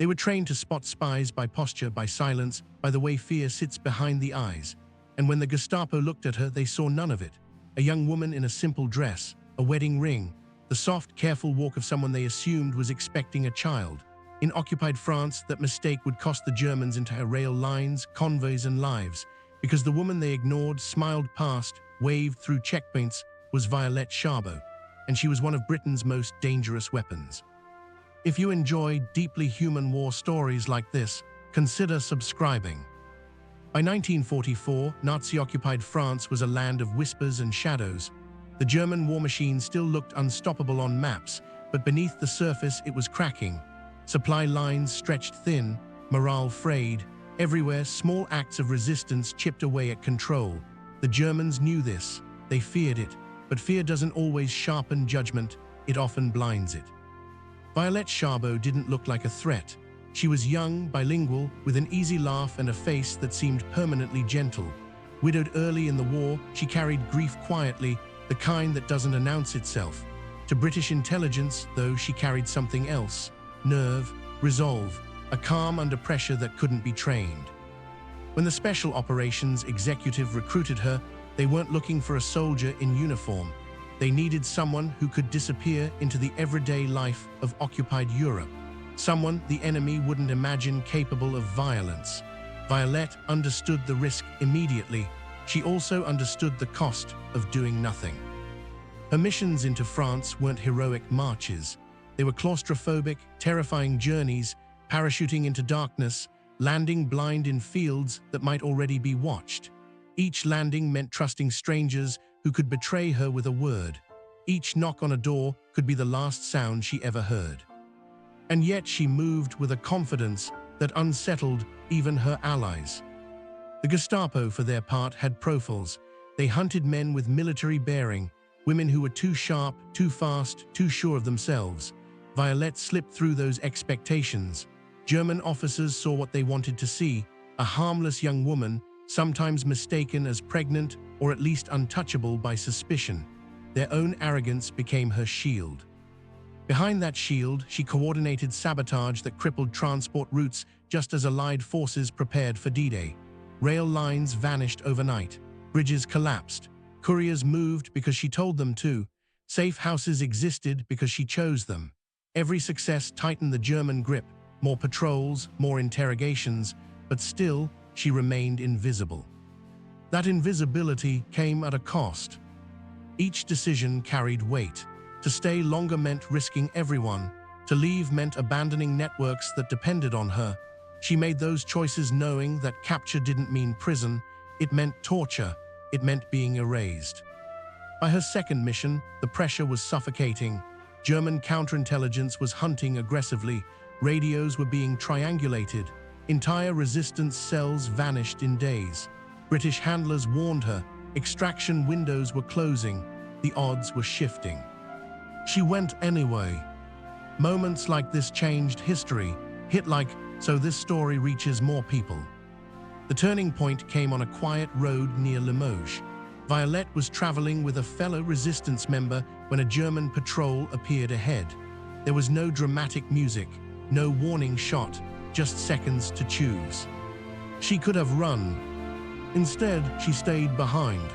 They were trained to spot spies by posture, by silence, by the way fear sits behind the eyes. And when the Gestapo looked at her, they saw none of it. A young woman in a simple dress, a wedding ring, the soft, careful walk of someone they assumed was expecting a child. In occupied France, that mistake would cost the Germans entire rail lines, convoys, and lives, because the woman they ignored, smiled past, waved through checkpoints, was Violette Szabo, and she was one of Britain's most dangerous weapons. If you enjoy deeply human war stories like this, consider subscribing. By 1944, Nazi-occupied France was a land of whispers and shadows. The German war machine still looked unstoppable on maps, but beneath the surface it was cracking. Supply lines stretched thin, morale frayed. Everywhere, small acts of resistance chipped away at control. The Germans knew this. They feared it. But fear doesn't always sharpen judgment. It often blinds it. Violette Szabo didn't look like a threat. She was young, bilingual, with an easy laugh and a face that seemed permanently gentle. Widowed early in the war, she carried grief quietly, the kind that doesn't announce itself. To British intelligence, though, she carried something else: nerve, resolve, a calm under pressure that couldn't be trained. When the Special Operations Executive recruited her, they weren't looking for a soldier in uniform. They needed someone who could disappear into the everyday life of occupied Europe. Someone the enemy wouldn't imagine capable of violence. Violette understood the risk immediately. She also understood the cost of doing nothing. Her missions into France weren't heroic marches. They were claustrophobic, terrifying journeys, parachuting into darkness, landing blind in fields that might already be watched. Each landing meant trusting strangers who could betray her with a word. Each knock on a door could be the last sound she ever heard. And yet she moved with a confidence that unsettled even her allies. The Gestapo, for their part, had profiles. They hunted men with military bearing, women who were too sharp, too fast, too sure of themselves. Violette slipped through those expectations. German officers saw what they wanted to see: a harmless young woman, sometimes mistaken as pregnant or at least untouchable by suspicion. Their own arrogance became her shield. Behind that shield, she coordinated sabotage that crippled transport routes just as Allied forces prepared for D-Day. Rail lines vanished overnight. Bridges collapsed. Couriers moved because she told them to. Safe houses existed because she chose them. Every success tightened the German grip. More patrols, more interrogations, but still, she remained invisible. That invisibility came at a cost. Each decision carried weight. To stay longer meant risking everyone. To leave meant abandoning networks that depended on her. She made those choices knowing that capture didn't mean prison. It meant torture. It meant being erased. By her second mission, the pressure was suffocating. German counterintelligence was hunting aggressively. Radios were being triangulated. Entire resistance cells vanished in days. British handlers warned her. Extraction windows were closing. The odds were shifting. She went anyway. Moments like this changed history. Hit like, so this story reaches more people. The turning point came on a quiet road near Limoges. Violette was traveling with a fellow resistance member when a German patrol appeared ahead. There was no dramatic music, no warning shot, just seconds to choose. She could have run. Instead, she stayed behind.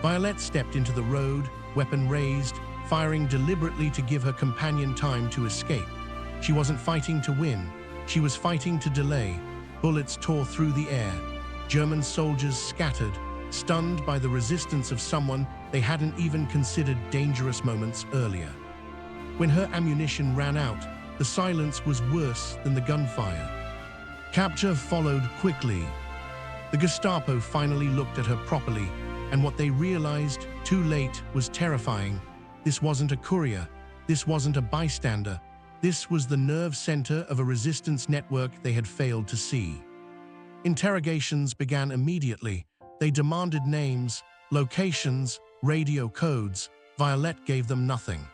Violette stepped into the road, weapon raised, firing deliberately to give her companion time to escape. She wasn't fighting to win. She was fighting to delay. Bullets tore through the air. German soldiers scattered, stunned by the resistance of someone they hadn't even considered dangerous moments earlier. When her ammunition ran out, the silence was worse than the gunfire. Capture followed quickly. The Gestapo finally looked at her properly, and what they realized, too late, was terrifying. This wasn't a courier. This wasn't a bystander. This was the nerve center of a resistance network they had failed to see. Interrogations began immediately. They demanded names, locations, radio codes. Violette gave them nothing.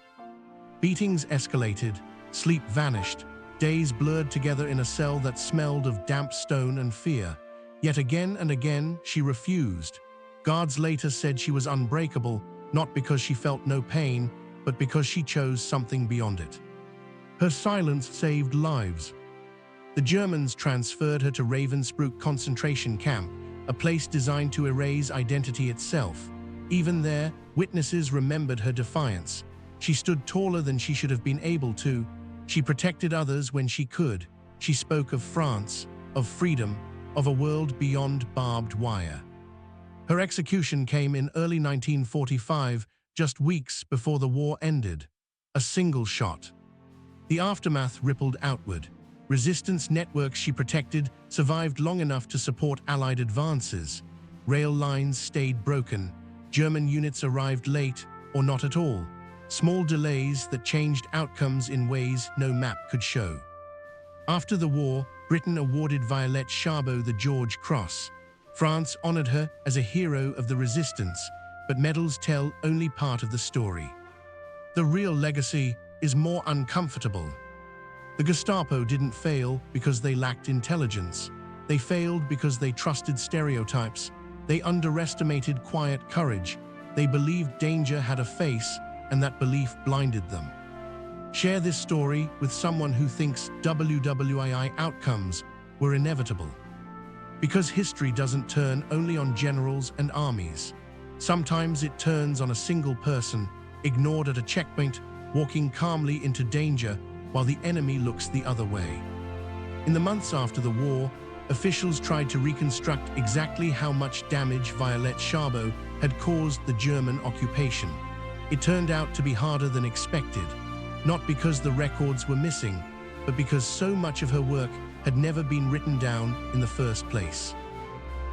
Beatings escalated. Sleep vanished. Days blurred together in a cell that smelled of damp stone and fear. Yet again and again, she refused. Guards later said she was unbreakable, not because she felt no pain, but because she chose something beyond it. Her silence saved lives. The Germans transferred her to Ravensbrück concentration camp, a place designed to erase identity itself. Even there, witnesses remembered her defiance. She stood taller than she should have been able to. She protected others when she could. She spoke of France, of freedom, of a world beyond barbed wire. Her execution came in early 1945, just weeks before the war ended. A single shot. The aftermath rippled outward. Resistance networks she protected survived long enough to support Allied advances. Rail lines stayed broken. German units arrived late, or not at all. Small delays that changed outcomes in ways no map could show. After the war, Britain awarded Violette Szabo the George Cross. France honored her as a hero of the resistance, but medals tell only part of the story. The real legacy is more uncomfortable. The Gestapo didn't fail because they lacked intelligence. They failed because they trusted stereotypes. They underestimated quiet courage. They believed danger had a face, and that belief blinded them. Share this story with someone who thinks WWII outcomes were inevitable. Because history doesn't turn only on generals and armies. Sometimes it turns on a single person, ignored at a checkpoint, walking calmly into danger while the enemy looks the other way. In the months after the war, officials tried to reconstruct exactly how much damage Violette Szabo had caused the German occupation. It turned out to be harder than expected, not because the records were missing, but because so much of her work had never been written down in the first place.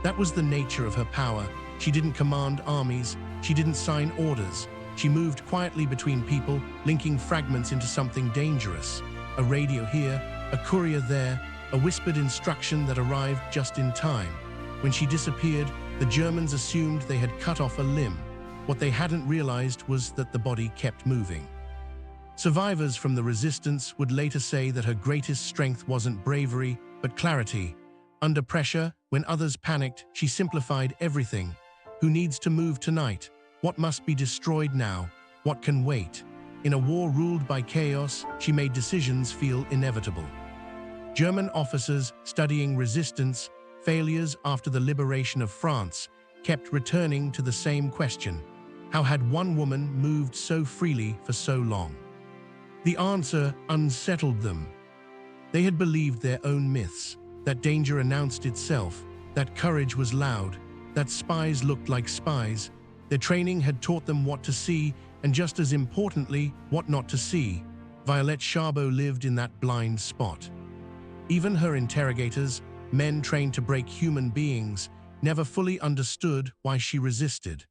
That was the nature of her power. She didn't command armies, she didn't sign orders. She moved quietly between people, linking fragments into something dangerous. A radio here, a courier there, a whispered instruction that arrived just in time. When she disappeared, the Germans assumed they had cut off a limb. What they hadn't realized was that the body kept moving. Survivors from the resistance would later say that her greatest strength wasn't bravery, but clarity. Under pressure, when others panicked, she simplified everything. Who needs to move tonight? What must be destroyed now? What can wait? In a war ruled by chaos, she made decisions feel inevitable. German officers studying resistance, failures after the liberation of France, kept returning to the same question. How had one woman moved so freely for so long? The answer unsettled them. They had believed their own myths, that danger announced itself, that courage was loud, that spies looked like spies. Their training had taught them what to see, and just as importantly, what not to see. Violette Szabo lived in that blind spot. Even her interrogators, men trained to break human beings, never fully understood why she resisted.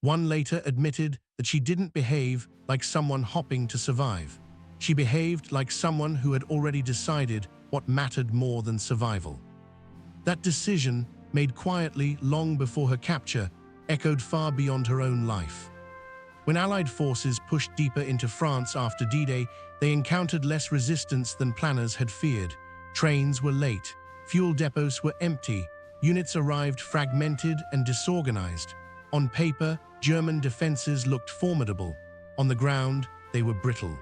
One later admitted that she didn't behave like someone hopping to survive. She behaved like someone who had already decided what mattered more than survival. That decision, made quietly long before her capture, echoed far beyond her own life. When Allied forces pushed deeper into France after D-Day, they encountered less resistance than planners had feared. Trains were late, fuel depots were empty, units arrived fragmented and disorganized. On paper, German defenses looked formidable. On the ground, they were brittle.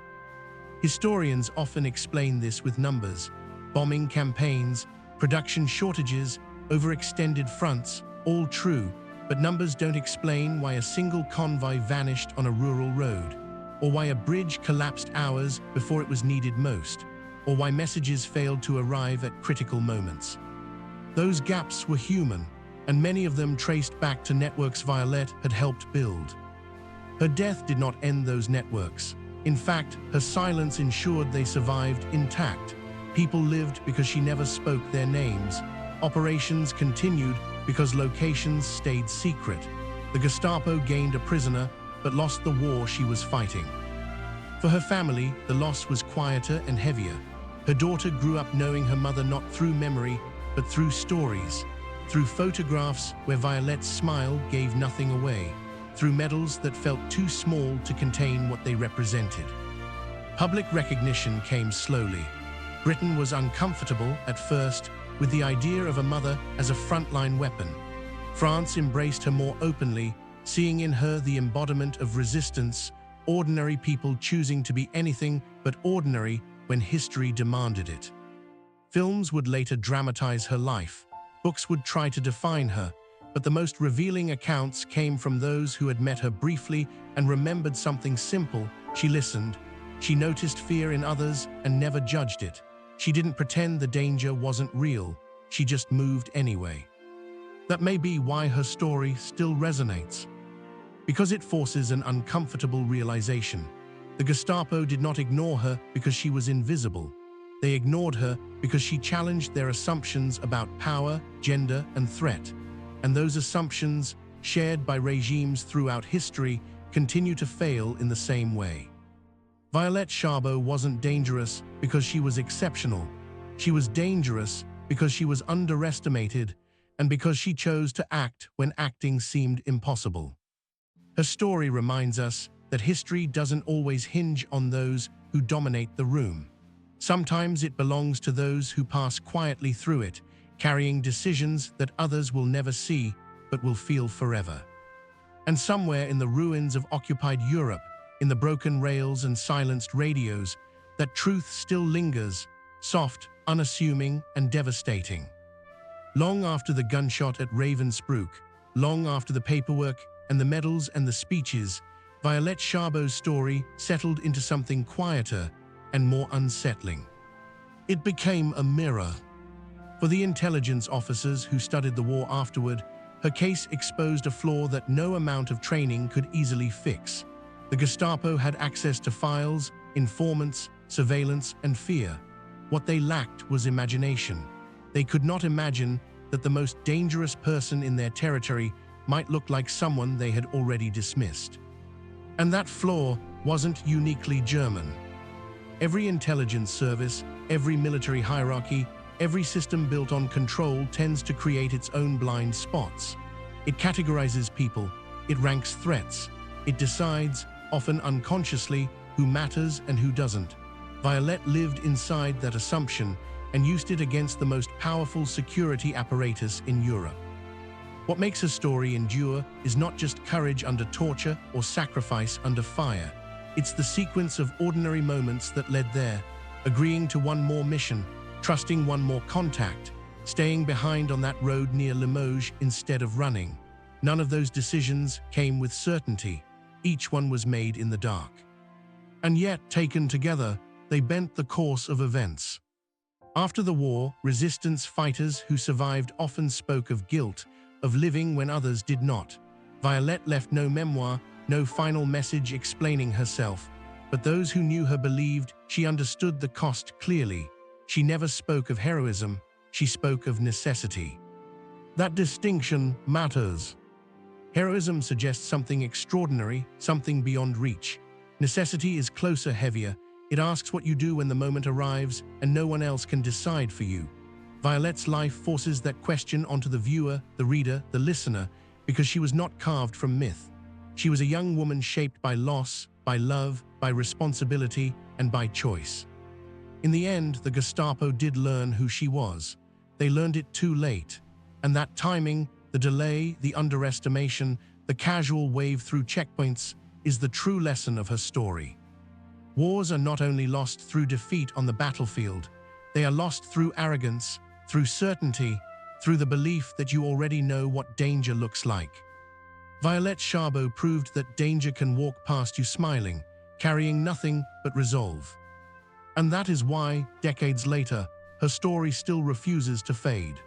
Historians often explain this with numbers. Bombing campaigns, production shortages, overextended fronts, all true, but numbers don't explain why a single convoy vanished on a rural road, or why a bridge collapsed hours before it was needed most, or why messages failed to arrive at critical moments. Those gaps were human, and many of them traced back to networks Violette had helped build. Her death did not end those networks. In fact, her silence ensured they survived intact. People lived because she never spoke their names. Operations continued because locations stayed secret. The Gestapo gained a prisoner, but lost the war she was fighting. For her family, the loss was quieter and heavier. Her daughter grew up knowing her mother not through memory, but through stories. Through photographs where Violette's smile gave nothing away. Through medals that felt too small to contain what they represented. Public recognition came slowly. Britain was uncomfortable at first with the idea of a mother as a frontline weapon. France embraced her more openly, seeing in her the embodiment of resistance, ordinary people choosing to be anything but ordinary when history demanded it. Films would later dramatize her life. Books would try to define her, but the most revealing accounts came from those who had met her briefly and remembered something simple. She listened. She noticed fear in others and never judged it. She didn't pretend the danger wasn't real. She just moved anyway. That may be why her story still resonates. Because it forces an uncomfortable realization. The Gestapo did not ignore her because she was invisible. They ignored her because she challenged their assumptions about power, gender, and threat. And those assumptions, shared by regimes throughout history, continue to fail in the same way. Violette Szabo wasn't dangerous because she was exceptional. She was dangerous because she was underestimated and because she chose to act when acting seemed impossible. Her story reminds us that history doesn't always hinge on those who dominate the room. Sometimes it belongs to those who pass quietly through it, carrying decisions that others will never see but will feel forever. And somewhere in the ruins of occupied Europe, in the broken rails and silenced radios, that truth still lingers, soft, unassuming, and devastating. Long after the gunshot at Ravensbrück, long after the paperwork and the medals and the speeches, Violette Szabo's story settled into something quieter and more unsettling. It became a mirror. For the intelligence officers who studied the war afterward, her case exposed a flaw that no amount of training could easily fix. The Gestapo had access to files, informants, surveillance, and fear. What they lacked was imagination. They could not imagine that the most dangerous person in their territory might look like someone they had already dismissed. And that flaw wasn't uniquely German. Every intelligence service, every military hierarchy, every system built on control tends to create its own blind spots. It categorizes people, it ranks threats, it decides, often unconsciously, who matters and who doesn't. Violette lived inside that assumption and used it against the most powerful security apparatus in Europe. What makes her story endure is not just courage under torture or sacrifice under fire. It's the sequence of ordinary moments that led there, agreeing to one more mission, trusting one more contact, staying behind on that road near Limoges instead of running. None of those decisions came with certainty. Each one was made in the dark. And yet, taken together, they bent the course of events. After the war, resistance fighters who survived often spoke of guilt, of living when others did not. Violette left no memoir, no final message explaining herself, but those who knew her believed she understood the cost clearly. She never spoke of heroism, she spoke of necessity. That distinction matters. Heroism suggests something extraordinary, something beyond reach. Necessity is closer, heavier. It asks what you do when the moment arrives and no one else can decide for you. Violette's life forces that question onto the viewer, the reader, the listener, because she was not carved from myth. She was a young woman shaped by loss, by love, by responsibility, and by choice. In the end, the Gestapo did learn who she was. They learned it too late. And that timing, the delay, the underestimation, the casual wave through checkpoints is the true lesson of her story. Wars are not only lost through defeat on the battlefield, they are lost through arrogance, through certainty, through the belief that you already know what danger looks like. Violette Szabo proved that danger can walk past you smiling, carrying nothing but resolve. And that is why, decades later, her story still refuses to fade.